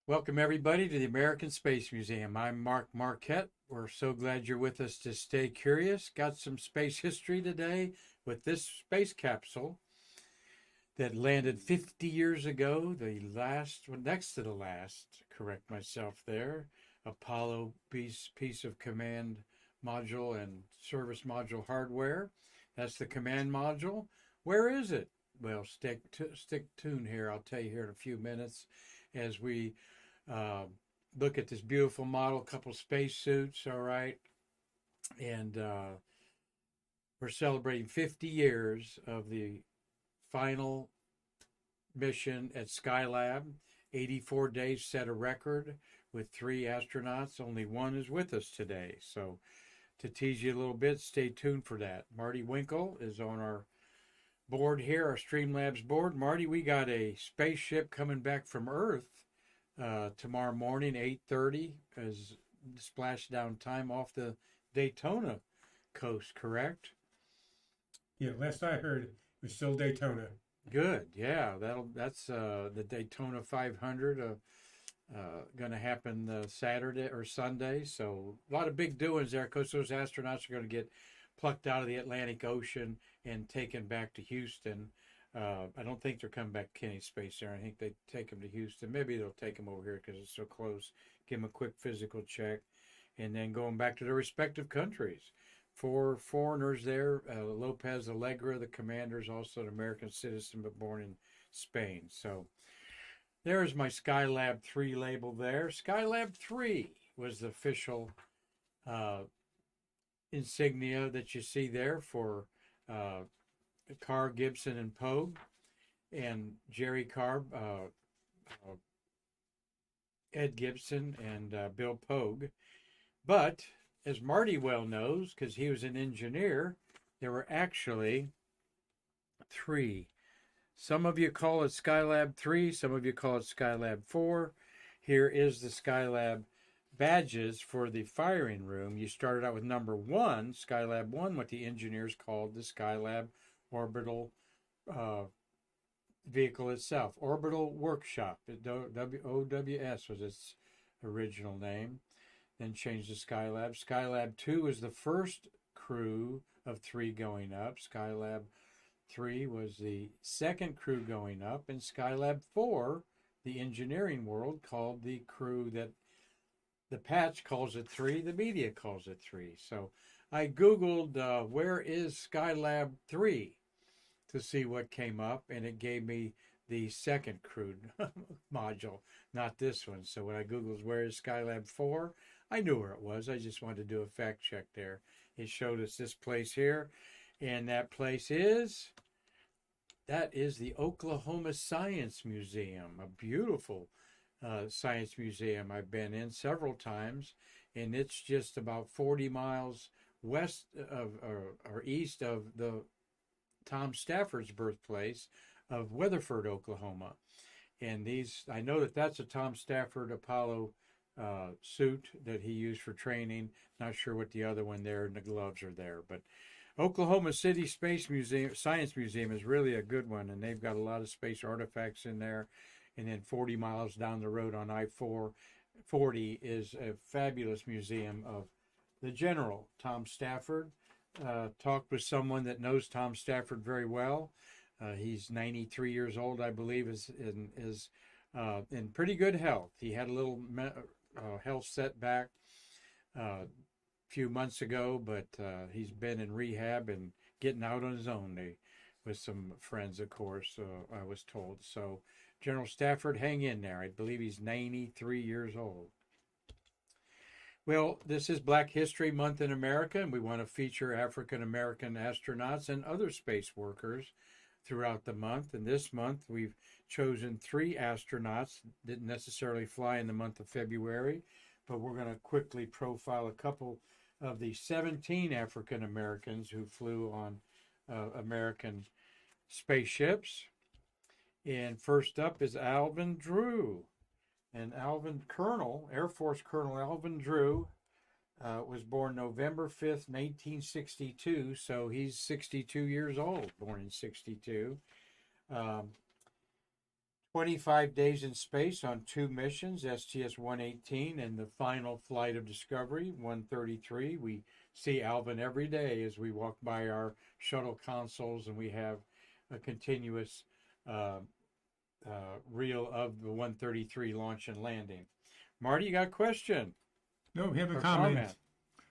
Welcome, everybody, to the American Space Museum. I'm Marquette. We're so glad you're with us to stay curious. Got some space history today with this space capsule that landed 50 years ago, the last, well, next to the last, correct myself there, Apollo piece of command module and service module hardware. That's the command module. Where is it? Well, stick tuned here. I'll tell you here in a few minutes as we uh, look at this beautiful model, couple spacesuits, all right. And we're celebrating 50 years of the final mission at Skylab. 84 days set a record with 3 astronauts. Only one is with us today. So, to tease you a little bit, stay tuned for that. Marty Winkle is on our board here, our Streamlabs board. Marty, we got a spaceship coming back from Earth tomorrow morning, 8:30, is splashdown time off the Daytona coast, correct? Yeah, last I heard, it was still Daytona. Good, yeah. That's the Daytona 500. Going to happen Saturday or Sunday. So a lot of big doings there because those astronauts are going to get plucked out of the Atlantic Ocean and taken back to Houston. I don't think they're coming back to Kennedy Space Center. I think they take them to Houston. Maybe they'll take them over here because it's so close. Give them a quick physical check, and then going back to their respective countries. Four foreigners there. Lopez Allegra, the commander, is also an American citizen but born in Spain. So there's my Skylab 3 label there. Skylab 3 was the official uh, insignia that you see there for Carr, Gibson, and Pogue, and Jerry Carr, Ed Gibson, and Bill Pogue. But as Marty well knows, because he was an engineer, there were actually three. Some of you call it Skylab 3, some of you call it Skylab 4. Here is the Skylab badges for the firing room. You started out with number 1, Skylab 1, what the engineers called the Skylab orbital vehicle itself. Orbital Workshop, OWS was its original name, then changed to Skylab. Skylab 2 was the first crew of 3 going up. Skylab 3 was the second crew going up, and Skylab 4, the engineering world called the crew that the patch calls it 3, the media calls it 3. So I Googled where is Skylab 3 to see what came up, and it gave me the second crude module, not this one. So when I Googled where is Skylab 4, I knew where it was. I just wanted to do a fact check there. It showed us this place here, and that place is the Oklahoma Science Museum, a beautiful science museum I've been in several times, and it's just about 40 miles west of or east of the Tom Stafford's birthplace of Weatherford, Oklahoma. And I know that that's a Tom Stafford Apollo suit that he used for training. Not sure what the other one there and the gloves are there, but Oklahoma City Space Museum, Science Museum is really a good one, and they've got a lot of space artifacts in there. And then 40 miles down the road on I-440 is a fabulous museum of the General Tom Stafford. Talked with someone that knows Tom Stafford very well. He's 93 years old, I believe, is in pretty good health. He had a little health setback a few months ago, but he's been in rehab and getting out on his own. With some friends, of course, I was told. So General Stafford, hang in there. I believe he's 93 years old. Well, this is Black History Month in America, and we want to feature African American astronauts and other space workers throughout the month. And this month, we've chosen 3 astronauts, didn't necessarily fly in the month of February, but we're going to quickly profile a couple of the 17 African Americans who flew on American spaceships. And first up is Alvin Drew. And Air Force Colonel Alvin Drew, was born November 5th, 1962. So he's 62 years old, born in 62. 25 days in space on 2 missions, STS-118 and the final flight of Discovery, 133. We see Alvin every day as we walk by our shuttle consoles, and we have a continuous reel of the 133 launch and landing. Marty, you got a question? No, we have a Or comment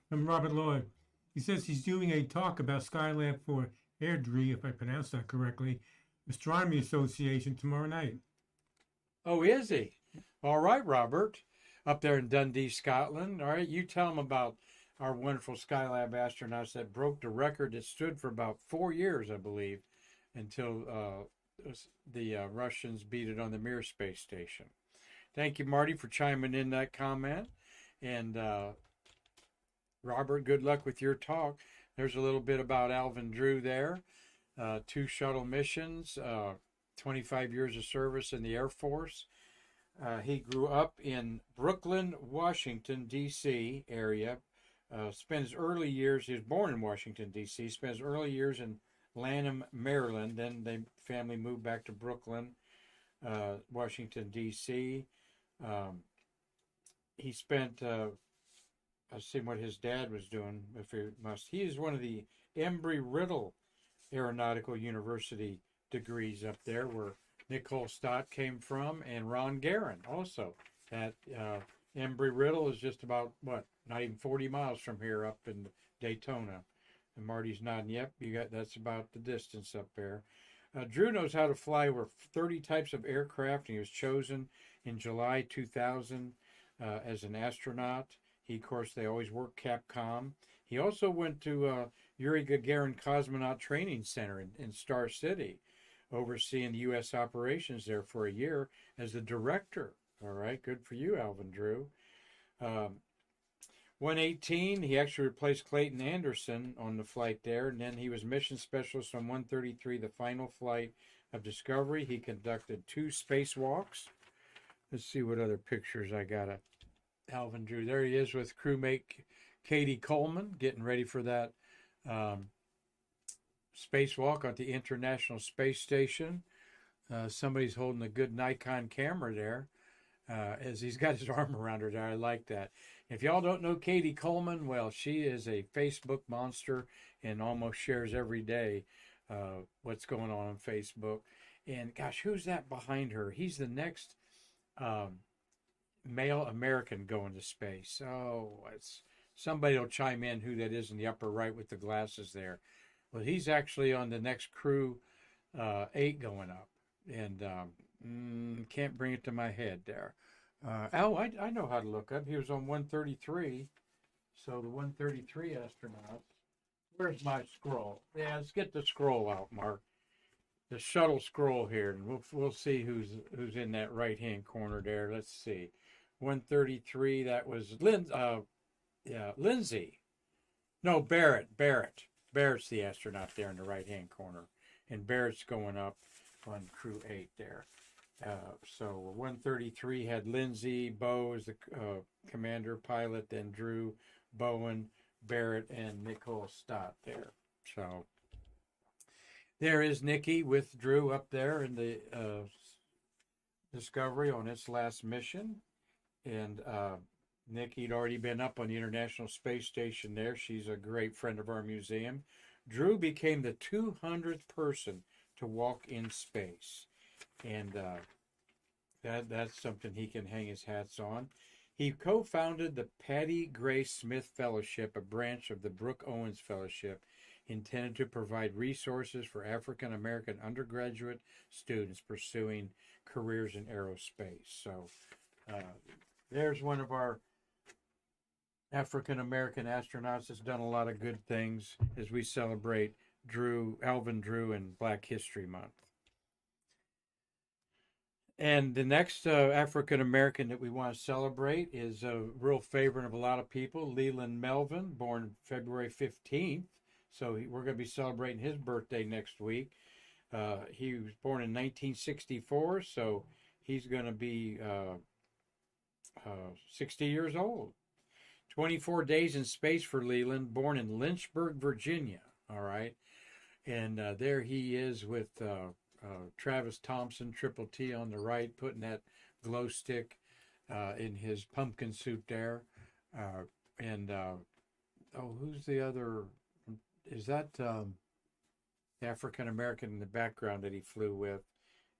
from Robert Lloyd. He says he's doing a talk about Skylab for Airdrie, if I pronounced that correctly, Astronomy Association tomorrow night. Oh, is he? All right, Robert, up there in Dundee, Scotland. All right, you tell him about our wonderful Skylab astronauts that broke the record that stood for about 4 years, I believe, until the Russians beat it on the Mir space station. Thank you, Marty, for chiming in that comment. And Robert, good luck with your talk. There's a little bit about Alvin Drew there. 2 shuttle missions, 25 years of service in the Air Force. He grew up in Brooklyn, Washington, D.C. area. Spent his early years, he was born in Washington, D.C., spent his early years in Lanham, Maryland. Then the family moved back to Brooklyn, Washington, D.C. He spent, I've seen what his dad was doing, if he must. He is one of the Embry-Riddle Aeronautical University degrees up there where Nicole Stott came from, and Ron Guerin also. That Embry-Riddle is just about, not even 40 miles from here up in Daytona. And Marty's nodding, yep, that's about the distance up there. Drew knows how to fly over 30 types of aircraft, and he was chosen in July 2000 as an astronaut. Of course, they always work Capcom. He also went to Yuri Gagarin Cosmonaut Training Center in Star City, overseeing the U.S. operations there for a year as the director. All right, good for you, Alvin Drew. 118, he actually replaced Clayton Anderson on the flight there, and then he was mission specialist on 133, the final flight of Discovery. He conducted 2 spacewalks. Let's see what other pictures I got of Alvin Drew. There he is with crewmate Katie Coleman, getting ready for that spacewalk at the International Space Station. Somebody's holding a good Nikon camera there as he's got his arm around her there. I like that. If y'all don't know Katie Coleman, well, she is a Facebook monster and almost shares every day what's going on Facebook. And gosh, who's that behind her? He's the next male American going to space. Oh, somebody will chime in who that is in the upper right with the glasses there. Well, he's actually on the next Crew 8 going up, and can't bring it to my head there. I know how to look up. He was on 133, so the 133 astronauts. Where's my scroll? Yeah, let's get the scroll out, Mark. The shuttle scroll here, and we'll see who's in that right-hand corner there. Let's see. 133, that was Lindsay. No, Barrett. Barrett's the astronaut there in the right-hand corner. And Barrett's going up on Crew 8 there. So 133 had Lindsay, Bo as the commander pilot, then Drew, Bowen, Barrett, and Nicole Stott there. So there is Nikki with Drew up there in the Discovery on its last mission. And Nikki'd already been up on the International Space Station there. She's a great friend of our museum. Drew became the 200th person to walk in space. And that's something he can hang his hats on. He co-founded the Patty Gray Smith Fellowship, a branch of the Brooke Owens Fellowship, intended to provide resources for African American undergraduate students pursuing careers in aerospace. So there's one of our African American astronauts that's done a lot of good things as we celebrate Alvin Drew and Black History Month. And the next African American that we want to celebrate is a real favorite of a lot of people, Leland Melvin, born February 15th. So we're going to be celebrating his birthday next week. He was born in 1964, so he's going to be 60 years old. 24 days in space for Leland, born in Lynchburg, Virginia. All right. And there he is with Travis Thompson, Triple T on the right, putting that glow stick in his pumpkin suit there. And who's the other? Is that African American in the background that he flew with?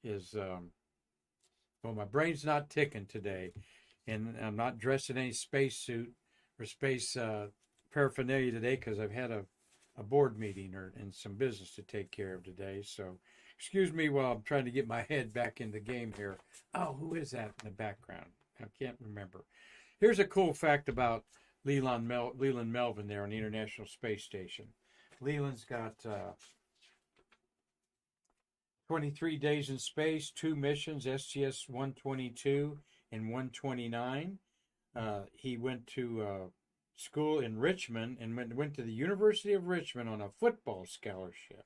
Is well, my brain's not ticking today, and I'm not dressed in any spacesuit or space paraphernalia today because I've had a board meeting and some business to take care of today. So excuse me while I'm trying to get my head back in the game here. Oh, who is that in the background? I can't remember. Here's a cool fact about Leland Melvin there on the International Space Station. Leland's got 23 days in space, 2 missions, STS-122 and 129. He went to school in Richmond and went to the University of Richmond on a football scholarship.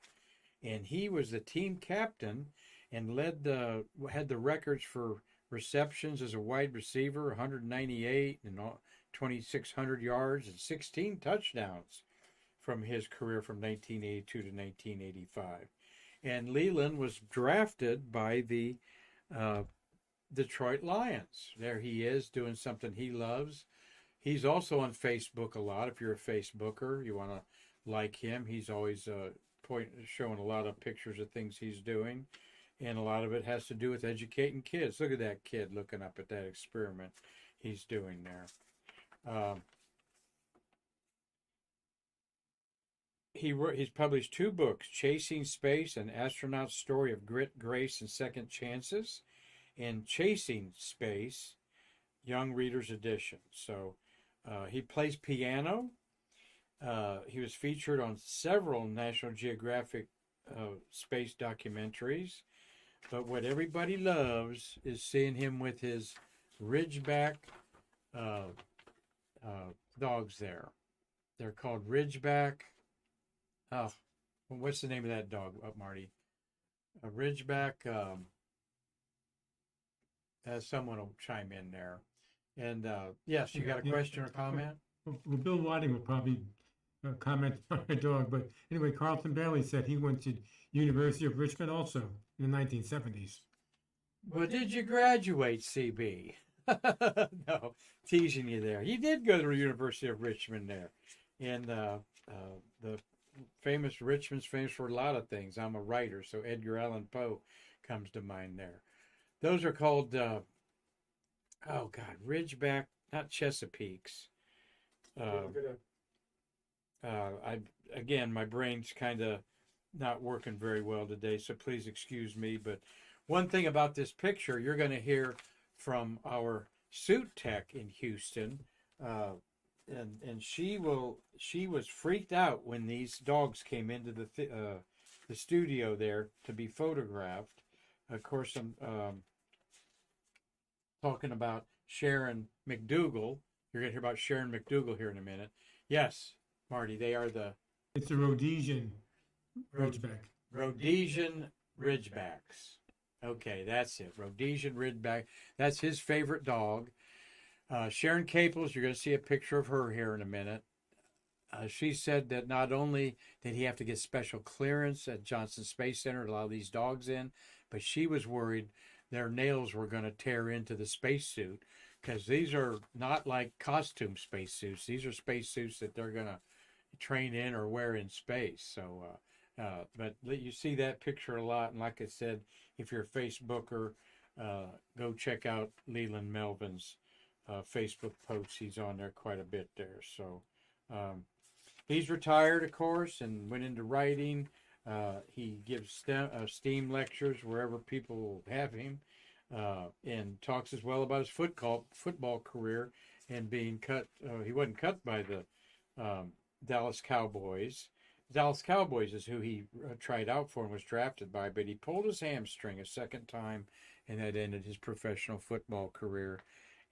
And he was the team captain and had the records for receptions as a wide receiver, 198 and 2,600 yards and 16 touchdowns from his career from 1982 to 1985. And Leland was drafted by the Detroit Lions. There he is doing something he loves. He's also on Facebook a lot. If you're a Facebooker, you want to like him. He's always showing a lot of pictures of things he's doing. And a lot of it has to do with educating kids. Look at that kid looking up at that experiment he's doing there. He's published 2 books, Chasing Space, An Astronaut's Story of Grit, Grace, and Second Chances, and Chasing Space, Young Reader's Edition. So he plays piano. He was featured on several National Geographic space documentaries. But what everybody loves is seeing him with his Ridgeback dogs there. They're called Ridgeback. Oh, what's the name of that dog, Marty? A Ridgeback. Someone will chime in there. And yes, you got a question or comment? Well, Bill Wadding will probably comment on the dog. But anyway, Carlton Bailey said he went to University of Richmond also in the 1970s. Well, did you graduate, CB? No, teasing you there. He did go to the University of Richmond there. And the Richmond's famous for a lot of things. I'm a writer, so Edgar Allan Poe comes to mind there. Those are called, Ridgeback, not Chesapeakes. Again, my brain's kind of not working very well today, so please excuse me. But one thing about this picture, you're going to hear from our suit tech in Houston, and she was freaked out when these dogs came into the studio there to be photographed. Of course, I'm talking about Sharon McDougal. You're going to hear about Sharon McDougal here in a minute. Yes, Marty, they are It's a Rhodesian Ridgeback. Rhodesian Ridgebacks. Okay, that's it. Rhodesian Ridgeback. That's his favorite dog. Sharon Caples, you're going to see a picture of her here in a minute. She said that not only did he have to get special clearance at Johnson Space Center to allow these dogs in, but she was worried their nails were going to tear into the spacesuit because these are not like costume spacesuits. These are spacesuits that they're going to train in or wear in space. So, but you see that picture a lot. And like I said, if you're a Facebooker, go check out Leland Melvin's Facebook posts. He's on there quite a bit there. So he's retired, of course, and went into writing. He gives STEAM lectures wherever people have him, and talks as well about his football career and being cut. He wasn't cut by the Dallas Cowboys. Dallas Cowboys is who he tried out for and was drafted by, but he pulled his hamstring a second time, and that ended his professional football career.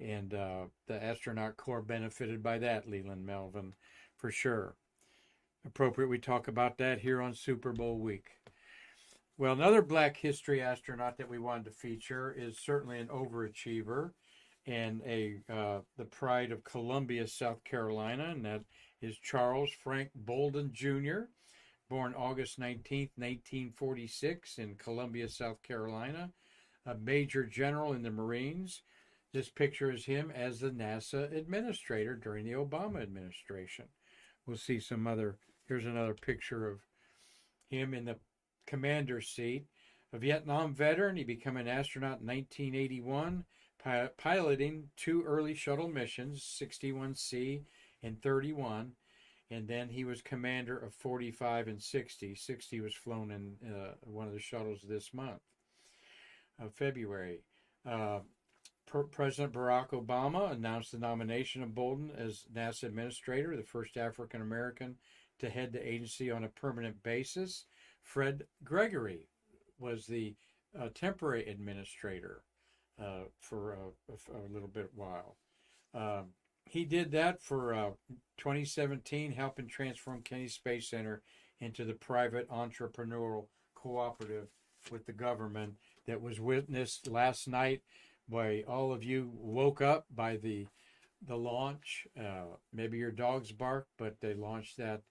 And the astronaut corps benefited by that, Leland Melvin, for sure. Appropriate we talk about that here on Super Bowl week. Well, another Black history astronaut that we wanted to feature is certainly an overachiever and the pride of Columbia, South Carolina, and that is Charles Frank Bolden Jr., born August 19th, 1946 in Columbia, South Carolina, a major general in the Marines. This picture is him as the NASA administrator during the Obama administration. We'll see some other, here's another picture of him in the commander's seat. A Vietnam veteran, he became an astronaut in 1981, piloting 2 early shuttle missions, 61C and 31, and then he was commander of 45 and 60. 60 was flown in one of the shuttles this month of February. President Barack Obama announced the nomination of Bolden as NASA administrator, the first African American to head the agency on a permanent basis. Fred Gregory was the temporary administrator for a little bit while. He did that for 2017, helping transform Kennedy Space Center into the private entrepreneurial cooperative with the government that was witnessed last night by all of you. Woke up by the launch. Maybe your dogs bark, but they launched that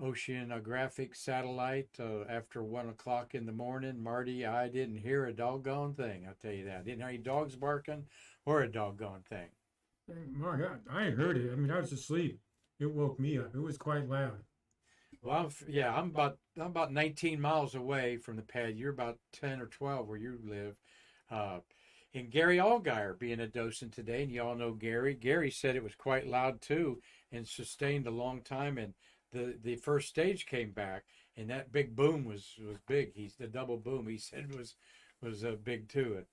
oceanographic satellite after 1 o'clock in the morning. Marty, I didn't hear a doggone thing. I'll tell you that. I didn't hear any dogs barking or a doggone thing. Mark, I heard it. I mean, I was asleep. It woke me up. It was quite loud. Well, I'm about 19 miles away from the pad. You're about 10 or 12 where you live. And Gary Allgaier being a docent today, and you all know Gary. Gary said it was quite loud too, and sustained a long time. And the first stage came back, and that big boom was big. The double boom he said was big too.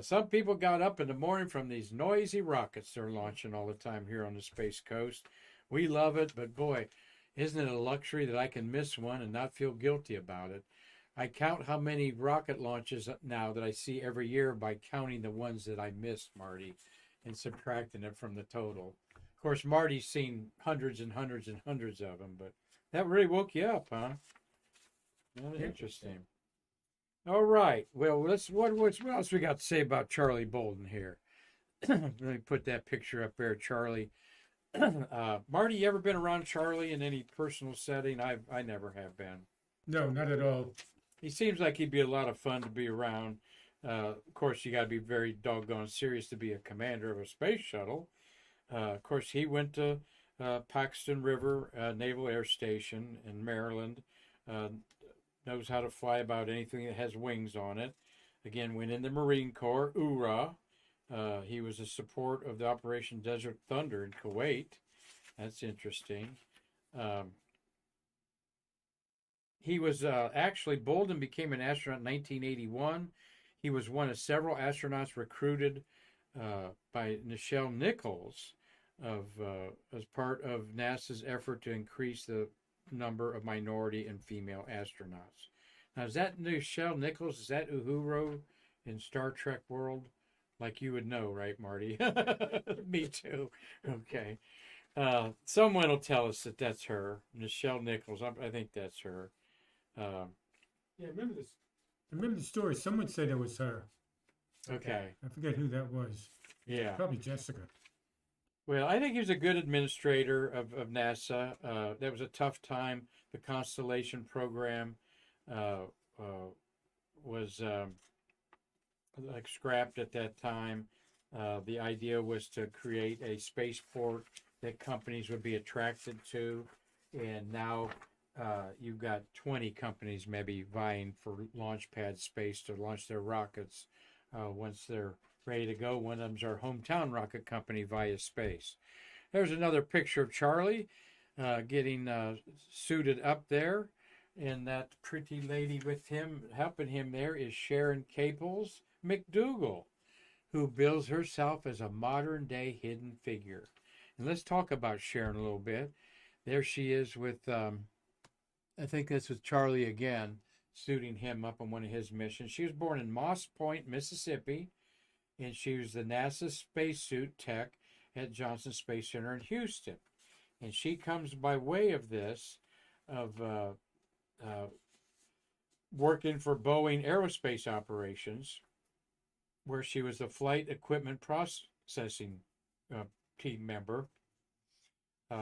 Some people got up in the morning from these noisy rockets they're launching all the time here on the Space Coast. We love it, but boy, isn't it a luxury that I can miss one and not feel guilty about it? I count how many rocket launches now that I see every year by counting the ones that I missed, Marty, and subtracting it from the total. Of course, Marty's seen hundreds and hundreds and hundreds of them, but that really woke you up, huh? Interesting. All right. Well, what else we got to say about Charlie Bolden here? Let me put that picture up there, Charlie. Marty, you ever been around Charlie in any personal setting? I never have been. No, not at all. He seems like he'd be a lot of fun to be around. Of course, you got to be very doggone serious to be a commander of a space shuttle. Of course, he went to Paxton River Naval Air Station in Maryland. Knows how to fly about anything that has wings on it. Again, went in the Marine Corps, URA. He was a support of the Operation Desert Thunder in Kuwait. That's interesting. He was actually, Bolden became an astronaut in 1981. He was one of several astronauts recruited by Nichelle Nichols as part of NASA's effort to increase the number of minority and female astronauts. Now, is that Nichelle Nichols? Is that Uhura in Star Trek world? Like you would know, right, Marty? Me too. Okay. Someone will tell us that that's her, Nichelle Nichols. I think that's her. Yeah, remember this. I remember the story. Someone said it was her. Okay. I forget who that was. Yeah. Probably Jessica. Well, I think he was a good administrator of NASA. That was a tough time. The Constellation program was like scrapped at that time. The idea was to create a spaceport that companies would be attracted to, and now you've got 20 companies maybe vying for launch pad space to launch their rockets once they're ready to go. One of them's our hometown rocket company, Via Space. There's another picture of Charlie getting suited up there, and that pretty lady with him, helping him there, is Sharon Caples McDougal, who bills herself as a modern-day hidden figure. And let's talk about Sharon a little bit. There she is with, I think that's with Charlie again, suiting him up on one of his missions. She was born in Moss Point, Mississippi, and she was the NASA spacesuit tech at Johnson Space Center in Houston. And she comes by way of this, of working for Boeing Aerospace Operations, where she was the flight equipment processing team member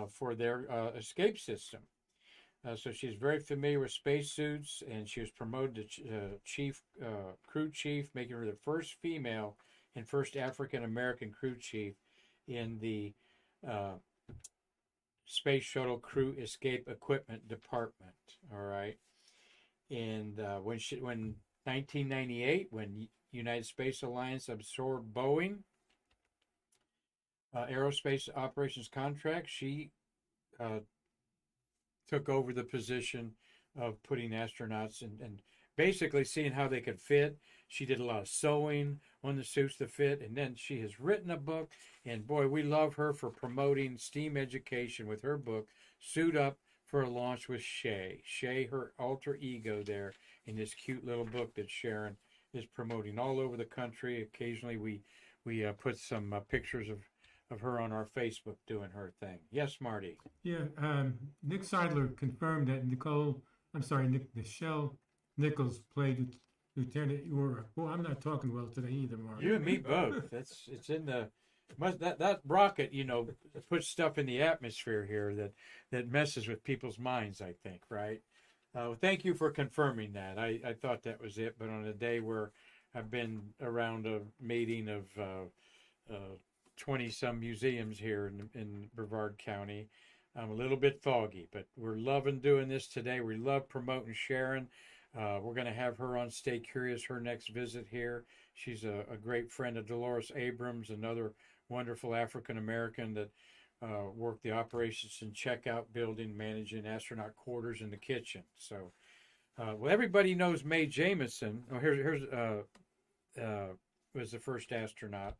for their escape system. So she's very familiar with spacesuits, and she was promoted to chief, crew chief, making her the first female and first African American crew chief in the uh, Space Shuttle Crew Escape Equipment Department. All right, and when 1998, when United Space Alliance absorbed Boeing aerospace operations contract, she uh, took over the position of putting astronauts and basically seeing how they could fit. She did a lot of sewing on the suits to fit, and then she has written a book. And boy, we love her for promoting STEAM education with her book, Suit Up for a Launch with Shay. Shay, her alter ego there in this cute little book that Sharon is promoting all over the country. Occasionally we put some pictures of her on our Facebook doing her thing. Yes, Marty. Yeah, Nick Seidler confirmed that Nichelle Nichols played Lieutenant Uhura. Well, I'm not talking well today either, Mark. You and me both. It's in the that rocket, puts stuff in the atmosphere here that messes with people's minds, I think, right? Thank you for confirming that. I thought that was it, but on a day where I've been around a meeting of 20 some museums here in Brevard County, I'm a little bit foggy, but we're loving doing this today. We love promoting Sharon. We're going to have her on Stay Curious, her next visit here. She's a great friend of Dolores Abrams, another wonderful African American that worked the operations and checkout building, managing astronaut quarters in the kitchen. So, well, everybody knows Mae Jemison. Oh, here's was the first astronaut.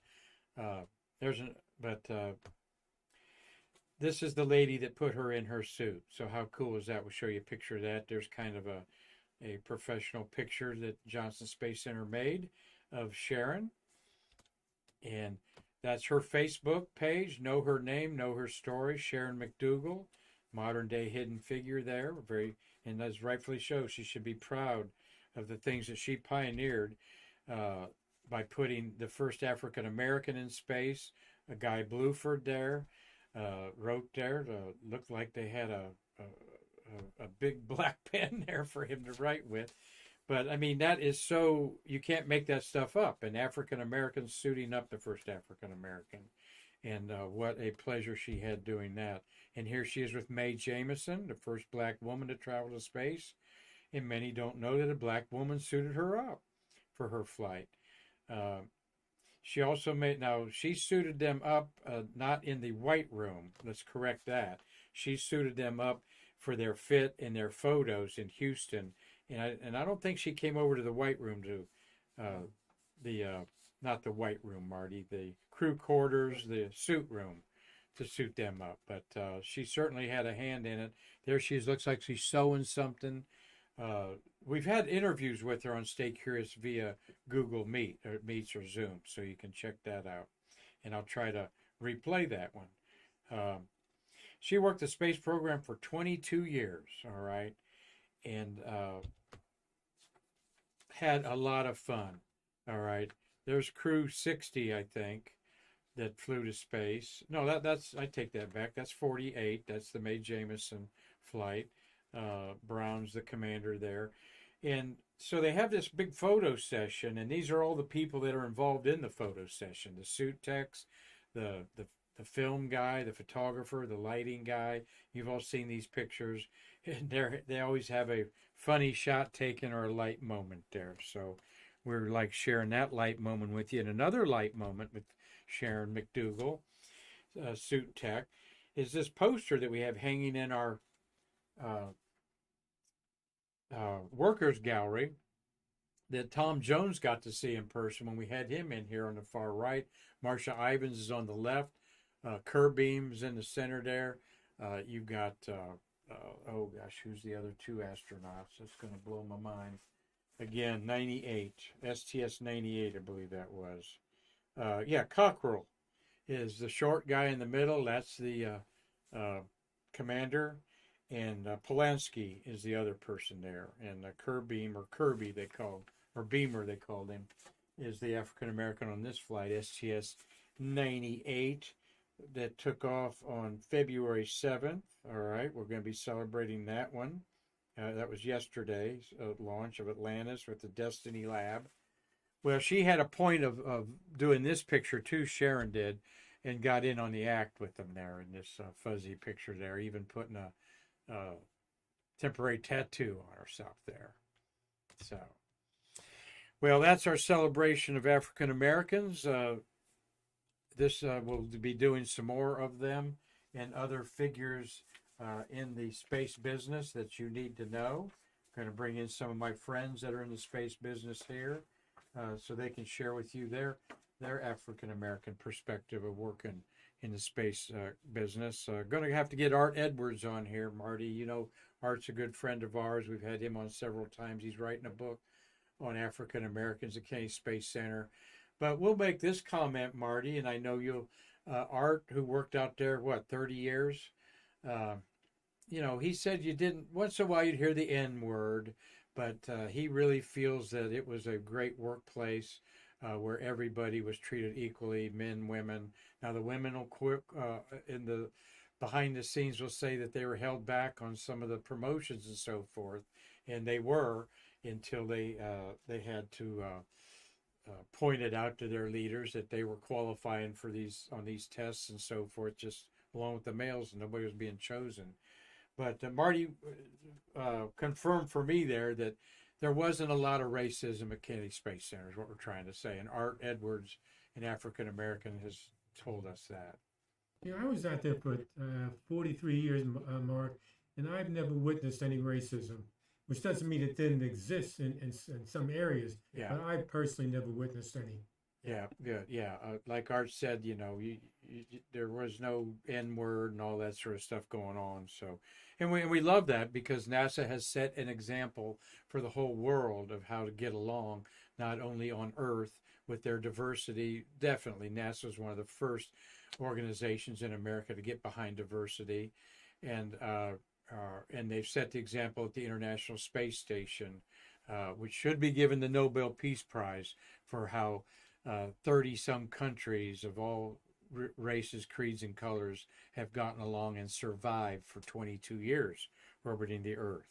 This is the lady that put her in her suit. So how cool is that? We'll show you a picture of that. There's kind of a professional picture that Johnson Space Center made of Sharon. And that's her Facebook page. Know her name, know her story. Sharon McDougall, modern day hidden figure there. And as rightfully so, she should be proud of the things that she pioneered by putting the first African American in space. A Guy Bluford there wrote there. Looked like they had a big black pen there for him to write with. But I mean, that is so, you can't make that stuff up. An African American suiting up the first African American. And what a pleasure she had doing that. And here she is with Mae Jemison, the first black woman to travel to space. And many don't know that a black woman suited her up for her flight. She also she suited them up, not in the white room. Let's correct that. She suited them up for their fit in their photos in Houston. And I don't think she came over to the white room not the white room, Marty, the crew quarters, the suit room to suit them up. But she certainly had a hand in it. There she is, looks like she's sewing something. We've had interviews with her on Stay Curious via Google Meets or Zoom, so you can check that out. And I'll try to replay that one. She worked the space program for 22 years, all right, and had a lot of fun, all right. There's Crew 60, I think, that flew to space. No, that's I take that back. That's 48. That's the Mae Jemison flight. Brown's the commander there. And so they have this big photo session, and these are all the people that are involved in the photo session. The suit techs, the film guy, the photographer, the lighting guy. You've all seen these pictures. And they always have a funny shot taken or a light moment there. So we're like sharing that light moment with you. And another light moment with Sharon McDougall, suit tech, is this poster that we have hanging in our workers gallery that Tom Jones got to see in person when we had him in here on the far right. Marsha Ivins is on the left. Kerbeam's in the center there. You've got, who's the other two astronauts? That's going to blow my mind. Again, 98, STS-98, I believe that was. Cockrell is the short guy in the middle. That's the commander. And Polanski is the other person there. And Kerbeam, or Kirby they called, or Beamer they called him, is the African-American on this flight, STS-98. that took off on February 7th. All right, we're going to be celebrating that one. That was yesterday's launch of Atlantis with the Destiny Lab. Well, she had a point of doing this picture too, Sharon did, and got in on the act with them there in this fuzzy picture there, even putting a temporary tattoo on herself there. So, well, that's our celebration of African Americans. This we'll be doing some more of them and other figures in the space business that you need to know. I'm going to bring in some of my friends that are in the space business here so they can share with you their African American perspective of working in the space business. Going to have to get Art Edwards on here, Marty. You know, Art's a good friend of ours. We've had him on several times. He's writing a book on African Americans at Kennedy Space Center. But we'll make this comment, Marty, and I know you'll, Art, who worked out there, 30 years? You know, he said you didn't, once in a while you'd hear the N word, but he really feels that it was a great workplace where everybody was treated equally, men, women. Now, the women will quit in the behind the scenes will say that they were held back on some of the promotions and so forth, and they were until they had to point it out to their leaders that they were qualifying for these tests and so forth, just along with the males, and nobody was being chosen. But Marty confirmed for me there that there wasn't a lot of racism at Kennedy Space Center, is what we're trying to say. And Art Edwards, an African American, has told us that. Yeah, I was out there for 43 years, Mark, and I've never witnessed any racism, which doesn't mean it didn't exist in some areas, Yeah. but I personally never witnessed any. Yeah, good. Yeah, like Art said, you know, there was no N word and all that sort of stuff going on. So, and we love that because NASA has set an example for the whole world of how to get along, not only on Earth with their diversity. Definitely, NASA is one of the first organizations in America to get behind diversity, and they've set the example at the International Space Station, which should be given the Nobel Peace Prize for how 30-some countries of all races, creeds, and colors have gotten along and survived for 22 years orbiting the Earth.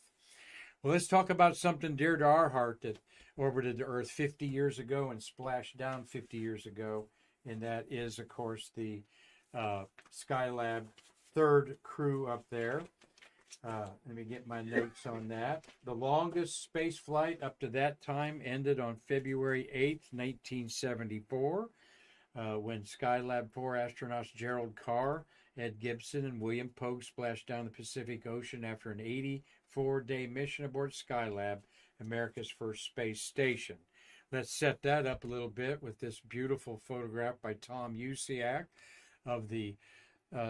Well, let's talk about something dear to our heart that orbited the Earth 50 years ago and splashed down 50 years ago, and that is, of course, the Skylab third crew up there. Let me get my notes on that. The longest space flight up to that time ended on February 8th, 1974, when Skylab 4 astronauts Gerald Carr, Ed Gibson, and William Pogue splashed down the Pacific Ocean after an 84-day mission aboard Skylab, America's first space station. Let's set that up a little bit with this beautiful photograph by Tom Usiak of the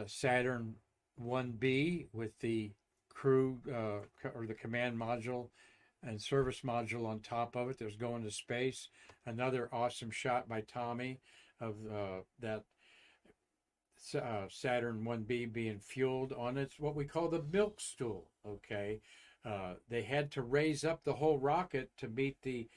Saturn 1B with the crew or the command module and service module on top of it that was going to space. Another awesome shot by Tommy of that Saturn 1B being fueled on its what we call the milk stool. Okay, they had to raise up the whole rocket to meet the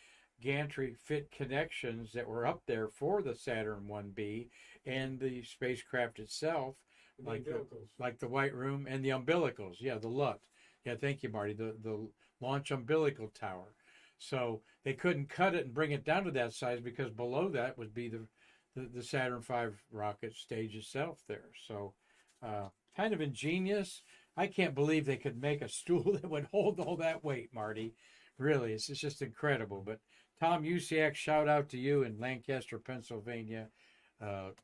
gantry fit connections that were up there for the Saturn 1B and the spacecraft itself. Like the White Room and the umbilicals. Yeah, the LUT. Yeah, thank you, Marty. The launch umbilical tower. So they couldn't cut it and bring it down to that size because below that would be the Saturn V rocket stage itself there. So kind of ingenious. I can't believe they could make a stool that would hold all that weight, Marty. Really, it's just incredible. But Tom Usiak, shout out to you in Lancaster, Pennsylvania.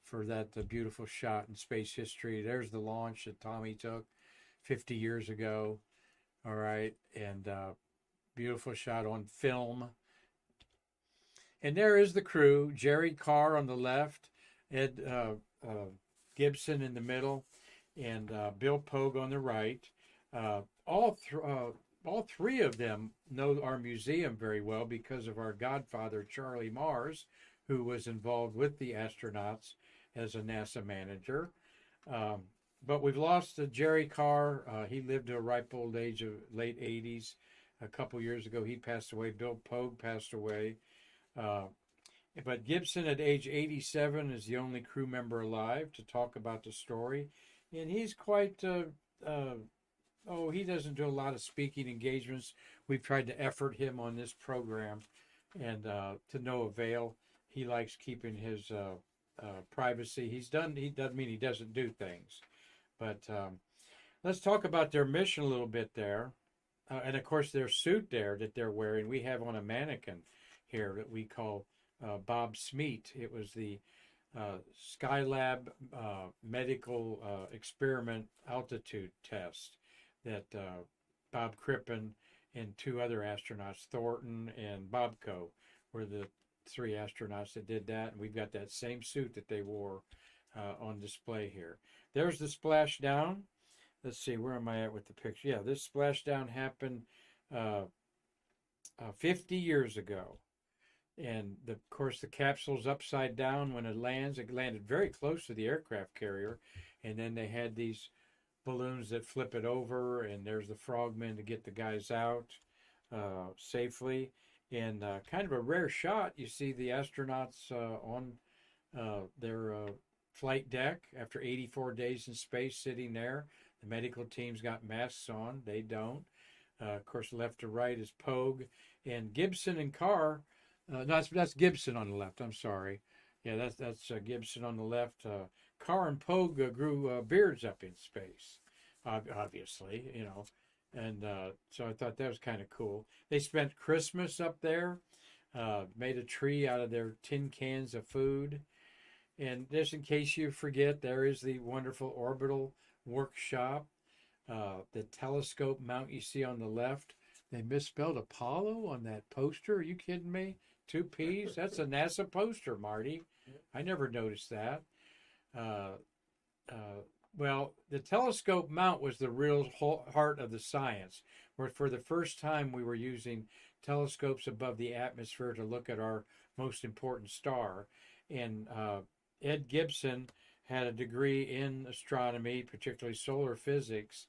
For that beautiful shot in space history. There's the launch that Tommy took 50 years ago. All right. And beautiful shot on film. And there is the crew. Jerry Carr on the left, Ed Gibson in the middle, and Bill Pogue on the right. All three of them know our museum very well because of our godfather, Charlie Mars, who was involved with the astronauts as a NASA manager. But we've lost Jerry Carr. He lived to a ripe old age of late 80s. A couple years ago, he passed away. Bill Pogue passed away. But Gibson, at age 87, is the only crew member alive to talk about the story. And he's quite, he doesn't do a lot of speaking engagements. We've tried to effort him on this program, and to no avail. He likes keeping his privacy. He doesn't mean he doesn't do things. But let's talk about their mission a little bit there. And of course, their suit there that they're wearing, we have on a mannequin here that we call Bob Smeat. It was the Skylab medical experiment altitude test that Bob Crippen and two other astronauts, Thornton and Bobco, were the three astronauts that did that. And we've got that same suit that they wore on display here. There's the splashdown. Let's see, where am I at with the picture? Yeah, this splashdown happened 50 years ago. And of course, the capsule's upside down when it lands. It landed very close to the aircraft carrier. And then they had these balloons that flip it over. And there's the frogmen to get the guys out safely. And kind of a rare shot. You see the astronauts on their flight deck after 84 days in space sitting there. The medical team's got masks on. They don't. Of course, left to right is Pogue. And Gibson and Carr. That's Gibson on the left. I'm sorry. Yeah, that's Gibson on the left. Carr and Pogue grew beards up in space, obviously, you know. And so I thought that was kind of cool. They spent Christmas up there, made a tree out of their tin cans of food. And just in case you forget, there is the wonderful orbital workshop. The telescope mount you see on the left. They misspelled Apollo on that poster. Are you kidding me? 2 P's? That's a NASA poster, Marty. I never noticed that. Well, the telescope mount was the real heart of the science, where for the first time we were using telescopes above the atmosphere to look at our most important star. And Ed Gibson had a degree in astronomy, particularly solar physics,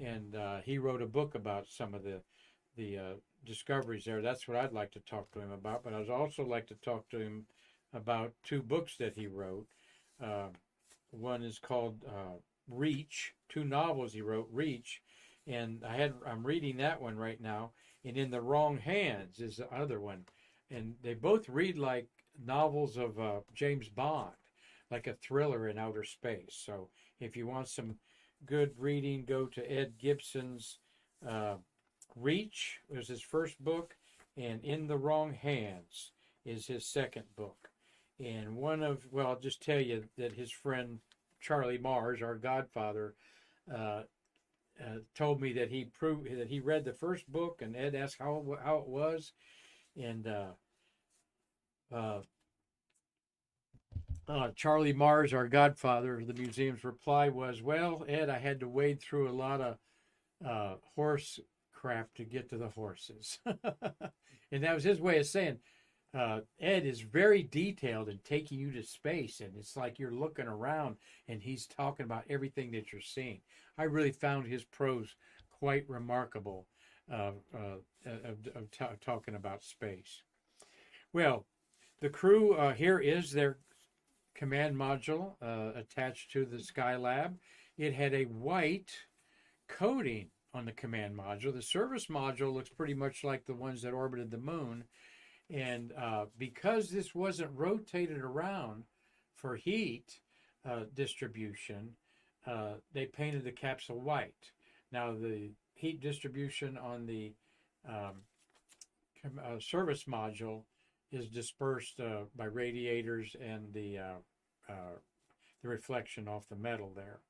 and he wrote a book about some of the discoveries there. That's what I'd like to talk to him about, but I'd also like to talk to him about 2 books that he wrote. One is called Reach, 2 novels he wrote, Reach, and I'm reading that one right now, and In the Wrong Hands is the other one. And they both read like novels of James Bond, like a thriller in outer space. So if you want some good reading, go to Ed Gibson's Reach was his first book, and In the Wrong Hands is his second book. And I'll just tell you that his friend Charlie Mars, our godfather, told me that he read the first book, and Ed asked how it was, and Charlie Mars, our godfather, the museum's reply was, "Well, Ed, I had to wade through a lot of horse crap to get to the horses." And that was his way of saying, Ed is very detailed in taking you to space, and it's like you're looking around and he's talking about everything that you're seeing. I really found his prose quite remarkable of talking about space. Well, the crew, here is their command module attached to the Skylab. It had a white coating on the command module. The service module looks pretty much like the ones that orbited the moon. And because this wasn't rotated around for heat distribution, they painted the capsule white. Now, the heat distribution on the service module is dispersed by radiators and the reflection off the metal there.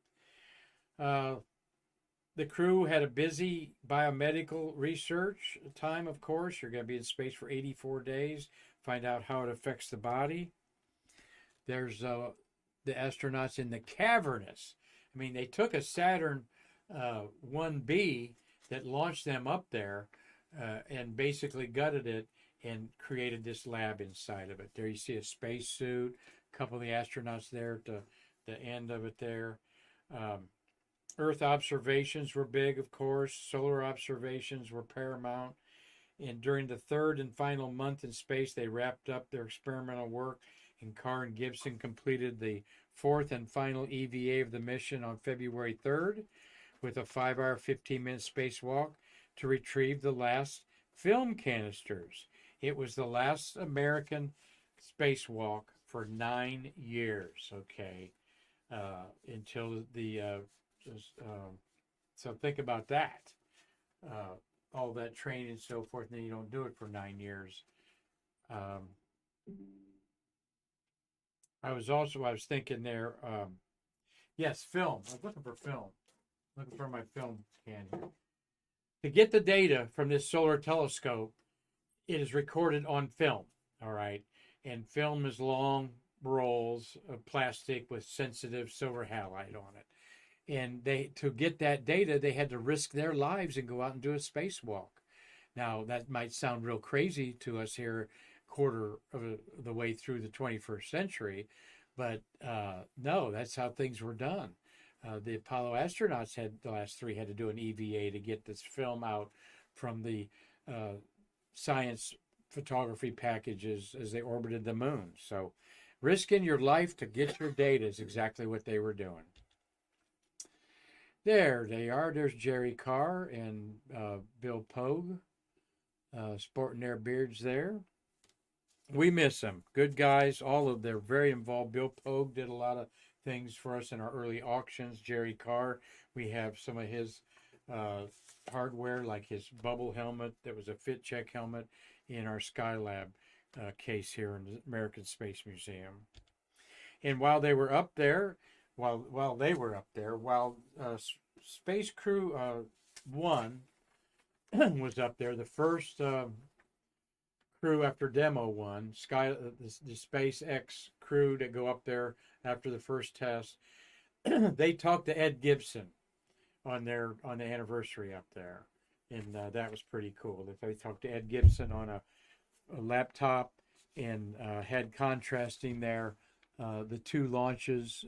The crew had a busy biomedical research time, of course. You're going to be in space for 84 days, find out how it affects the body. There's the astronauts in the cavernous. I mean, they took a Saturn 1B that launched them up there and basically gutted it and created this lab inside of it. There you see a spacesuit, a couple of the astronauts there at the end of it there. Earth observations were big, of course. Solar observations were paramount. And during the third and final month in space, they wrapped up their experimental work, and Karan Gibson completed the fourth and final EVA of the mission on February 3rd with a 5-hour, 15-minute spacewalk to retrieve the last film canisters. It was the last American spacewalk for 9 years, okay, until so think about that. All that training and so forth, and then you don't do it for 9 years. I was thinking there, yes, film. I was looking for film. Looking for my film can here. To get the data from this solar telescope, it is recorded on film, all right? And film is long rolls of plastic with sensitive silver halide on it. And to get that data, they had to risk their lives and go out and do a spacewalk. Now, that might sound real crazy to us here, quarter of the way through the 21st century, but no, that's how things were done. The Apollo astronauts the last three had to do an EVA to get this film out from the science photography packages as they orbited the moon. So risking your life to get your data is exactly what they were doing. There they are. There's Jerry Carr and Bill Pogue sporting their beards there. We miss them. Good guys. All of them very involved. Bill Pogue did a lot of things for us in our early auctions. Jerry Carr, we have some of his hardware, like his bubble helmet that was a fit check helmet in our Skylab case here in the American Space Museum. And while they were up there, while Space Crew 1 was up there, the first crew after Demo 1, the SpaceX crew that go up there after the first test, they talked to Ed Gibson on the anniversary up there, and that was pretty cool. They talked to Ed Gibson on a laptop and had contrasting there the two launches.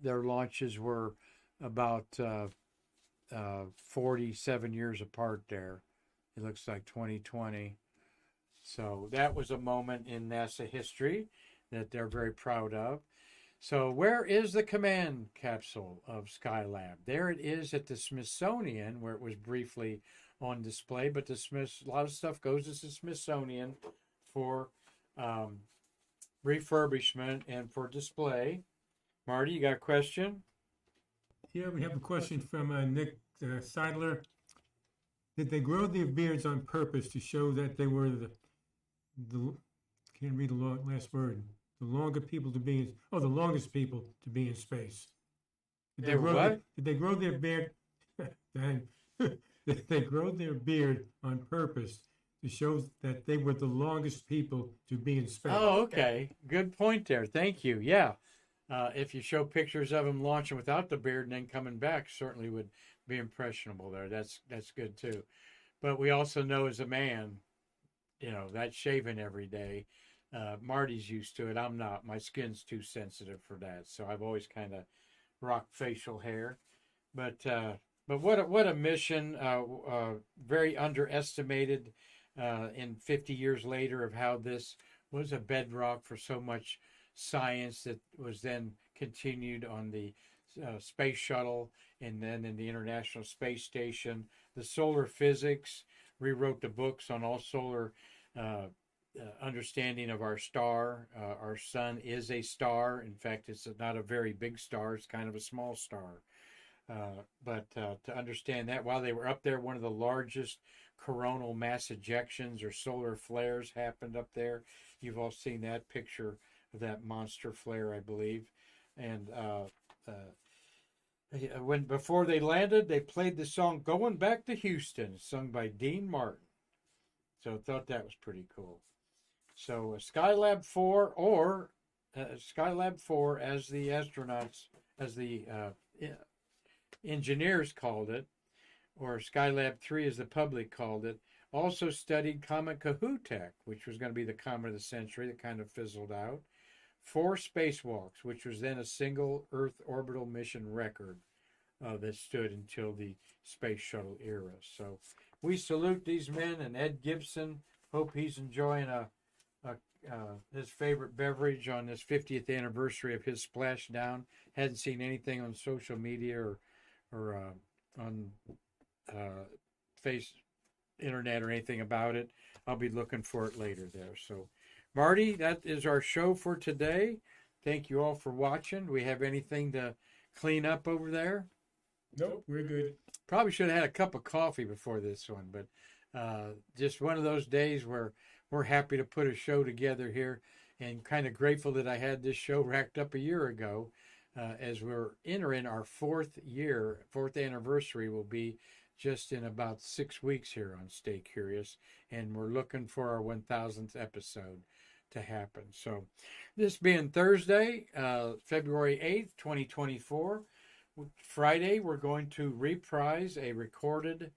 Their launches were about 47 years apart there. It looks like 2020. So that was a moment in NASA history that they're very proud of. So where is the command capsule of Skylab? There it is at the Smithsonian, where it was briefly on display, but a lot of stuff goes to the Smithsonian for refurbishment and for display. Marty, you got a question? Yeah, we have a question from Nick Seidler. Did they grow their beards on purpose to show that they were the can't read the last word. The longest people to be in space. Did they grow their beard? Did they grow their beard on purpose to show that they were the longest people to be in space? Oh, okay. Good point there. Thank you. Yeah. If you show pictures of them launching without the beard and then coming back, certainly would be impressionable there. That's good too. But we also know as a man, that's shaving every day. Marty's used to it. I'm not. My skin's too sensitive for that. So I've always kind of rocked facial hair. But what a mission. Very underestimated in 50 years later of how this was a bedrock for so much science that was then continued on the space shuttle and then in the International Space Station. The solar physics rewrote the books on all solar understanding of our star. Our sun is a star. In fact, it's not a very big star. It's kind of a small star. But to understand that, while they were up there, one of the largest coronal mass ejections or solar flares happened up there. You've all seen that picture of that monster flare, I believe. And before they landed, they played the song "Going Back to Houston," sung by Dean Martin. So I thought that was pretty cool. So Skylab 4, or Skylab 4, as the astronauts, as the engineers called it, or Skylab 3 as the public called it, also studied Comet Kohoutek, which was going to be the comet of the century that kind of fizzled out. 4 spacewalks, which was then a single Earth orbital mission record that stood until the space shuttle era. So we salute these men and Ed Gibson. Hope he's enjoying his favorite beverage on this 50th anniversary of his splashdown. Hadn't seen anything on social media or on internet or anything about it. I'll be looking for it later there. So, Marty, that is our show for today. Thank you all for watching. Do we have anything to clean up over there? Nope, we're good. Probably should have had a cup of coffee before this one, but just one of those days where we're happy to put a show together here, and kind of grateful that I had this show racked up a year ago, as we're entering our fourth anniversary will be just in about 6 weeks here on Stay Curious, and we're looking for our 1000th episode to happen. So this being Thursday, February 8th, 2024, Friday, we're going to reprise a recorded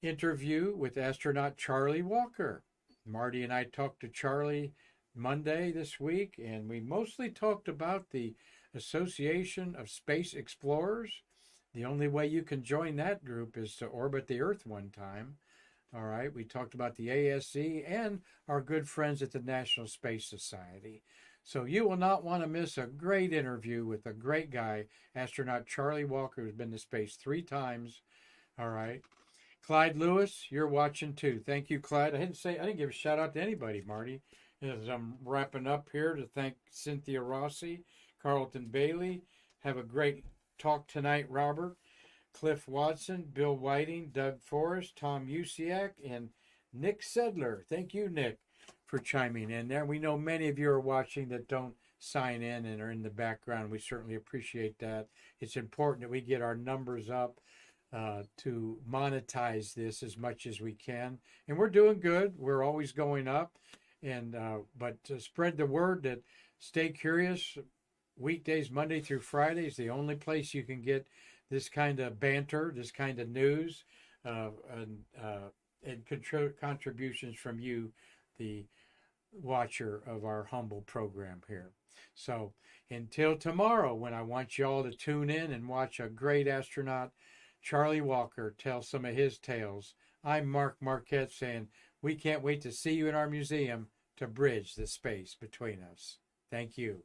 interview with astronaut Charlie Walker. Marty and I talked to Charlie Monday this week, and we mostly talked about the Association of Space Explorers. The only way you can join that group is to orbit the Earth one time. All right, we talked about the ASE and our good friends at the National Space Society. So you will not want to miss a great interview with a great guy, astronaut Charlie Walker, who's been to space 3 times. All right. Clyde Lewis, you're watching too. Thank you, Clyde. I didn't give a shout out to anybody, Marty. As I'm wrapping up here, to thank Cynthia Rossi, Carlton Bailey. Have a great talk tonight, Robert. Cliff Watson, Bill Whiting, Doug Forrest, Tom Usiak, and Nick Sedler. Thank you, Nick, for chiming in there. We know many of you are watching that don't sign in and are in the background. We certainly appreciate that. It's important that we get our numbers up to monetize this as much as we can. And we're doing good. We're always going up. And but to spread the word that Stay Curious, weekdays, Monday through Friday, is the only place you can get this kind of banter, this kind of news, and contributions from you, the watcher of our humble program here. So until tomorrow, when I want you all to tune in and watch a great astronaut, Charlie Walker, tell some of his tales, I'm Mark Marquette saying we can't wait to see you in our museum to bridge the space between us. Thank you.